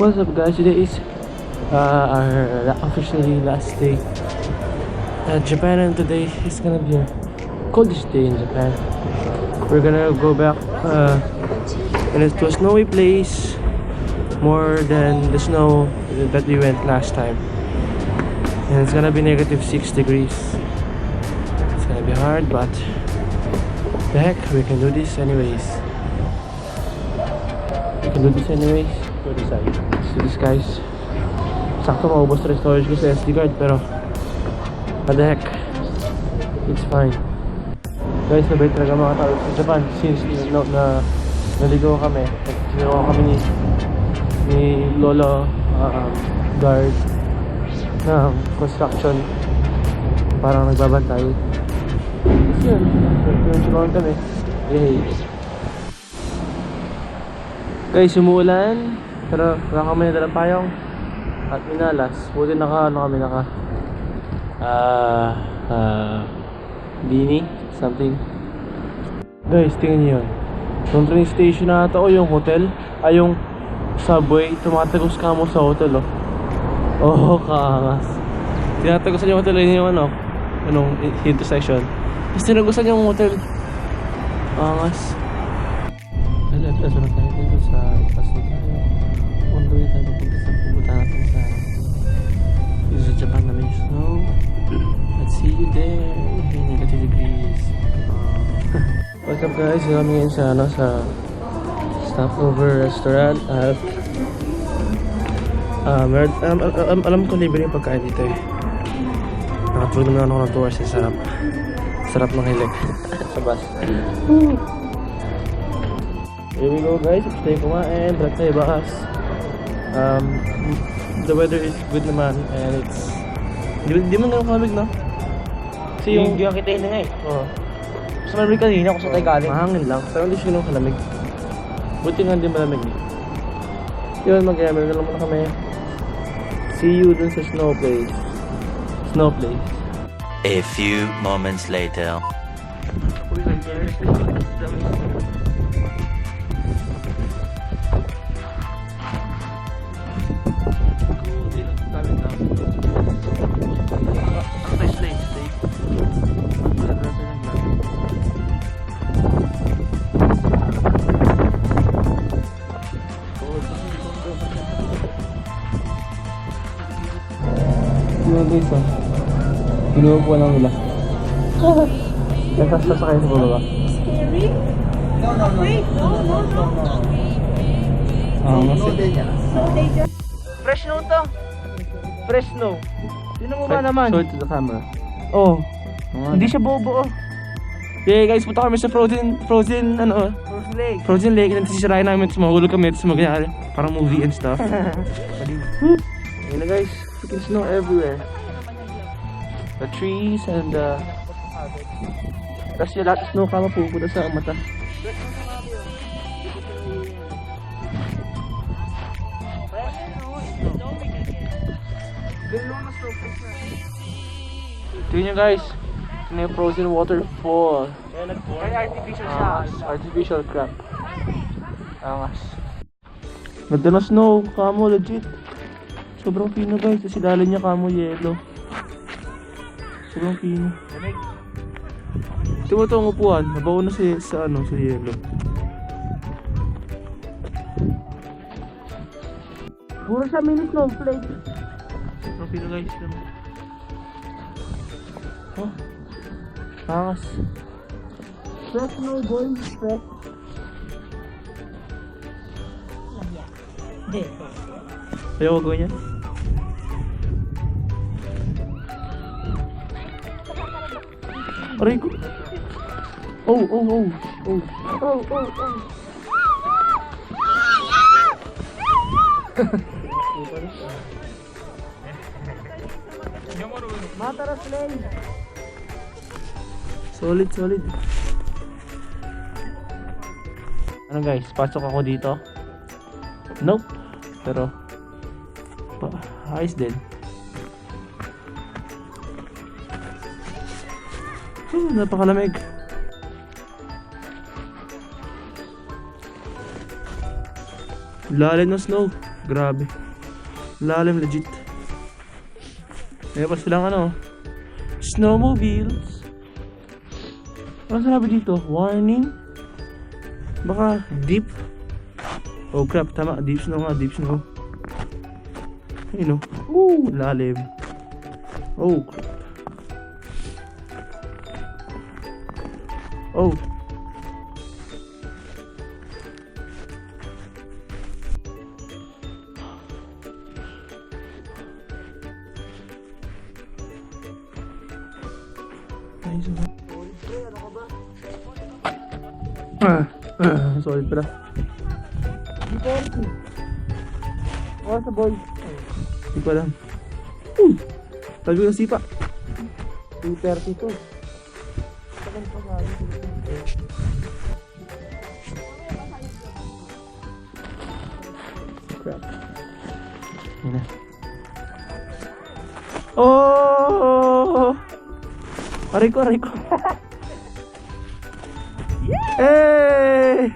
What's up guys, today is our officially last day at Japan, and today is gonna be our coldest day in Japan. We're gonna go back and to a snowy place, more than the snow that we went last time, and it's gonna be -6 degrees. It's gonna be hard, but the heck, we can do this anyways. Go this side. Let's do this guys. Sakto maubos na storage ko sa SD card, pero what the heck, it's fine. Guys, nabait talaga mga tao sa Japan since naligo kami. Naligo kami ni Lolo guard ng construction, parang nagbabantay. Kasi yun, nagsinusunan kami. Yay! Guys, umuulan, pero wala kami nadalang payong at minalas. Buti naka beanie, something. Guys, tingnan nyo yun. Yung train station na ito, o yung hotel, ay yung subway, tumatagos ka mo sa hotel, oh. Oh, kaangas. Tinatagosan yung hotel, yun yung anong intersection. Tapos tinagusan yung hotel. Angas. Alas na tayo dito sa paso tayo. On the way tayo pupunta natin sa dito sa Japan na may snow. Let's see you there. -2 degrees. What's up guys? Kami ngayon sa stopover restaurant at alam ko libre yung pagkain dito eh. Nakatulog naman ako ng 2 hours. Sarap ng hilig sa bus. Here we go guys, stay kumain, balik tayo bakas. The weather is good naman, and it's di man ganun kalamig, no? Kasi yung hindi kita yun nga eh. Oo. Mas malamig kanina kung sa tayo galing. Mahangin lang, pero hindi siya ganun kalamig. Buti nga hindi malamig eh. Yun, mag-emmer na lang muna kami. See you dun sa snow place. A few moments later. Guys, kinuha po lang nila. Sasakay sa baba. Scary? No. Wait, no. Fresh snow to. Fresh snow. Sino mo ba naman? Show it to the camera. Oh. Hindi siya bobo. Yeah guys, punta kami sa frozen lake. Frozen lake. And sisirain namin, tapos mahulog kami, tapos magyari parang movie and stuff. Ayun na guys, freaking snow everywhere. The trees and tapos yung lahat ng snow kama pupunta sa mata. Tingnan nyo guys, ito na yung frozen waterfall. Ay, artificial siya. Artificial crap. Angas. Ganda na snow, kamo legit. Sobrang pino guys, kasi dali niya kamo yellow. Sobrang pino. Ito mo ito ang upuan, nabaw na sa yellow. Puro siya mini snowflake. Sobrang pino guys. Oh, angas. Fresh snow boys, fresh. Ayaw ko gawin yan. Aray ko. Oh. Mataras lane. Solid. Ano guys, pasok ako dito. Nope. Pero ayos din. Napakalamig. Lalim ng snow. Grabe. Lalim legit. May pa silang ano, snowmobiles. Ano sinabi dito? Warning? Baka deep? Oh crap, tama. Deep snow nga, deep snow. Ayun o. Woo, lalim. Oh crap. Oh. Solid pala. Oh, sa boy. Hindi ko alam. Sabi ko sipa. 2:32. Tagal pa nga. Crap. Yan na. Oh! Aray ko. Eh!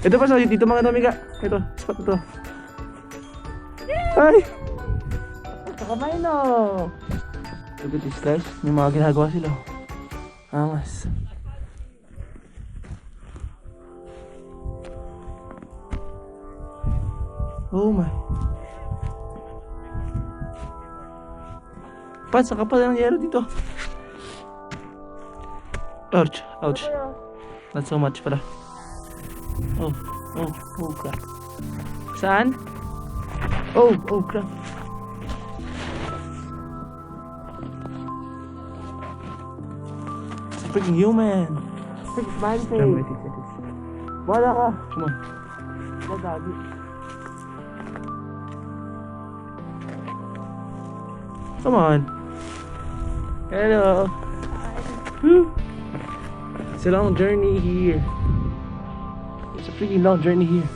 Ito pa sa dito mga namiga. Ito, spot ito. Ay! Kamay no! Look at this guys. May mga ginagawa sila. Angas. Oh my. Pat, saka pa ng yero dito. Ouch. Not so much pala. Oh crap. Saan? Oh crap. It's a freaking human. Freaking smiley face. Wala ka. Come on. Magagi. Come on. Hello. Woo. It's a long journey here. It's a freaking long journey here.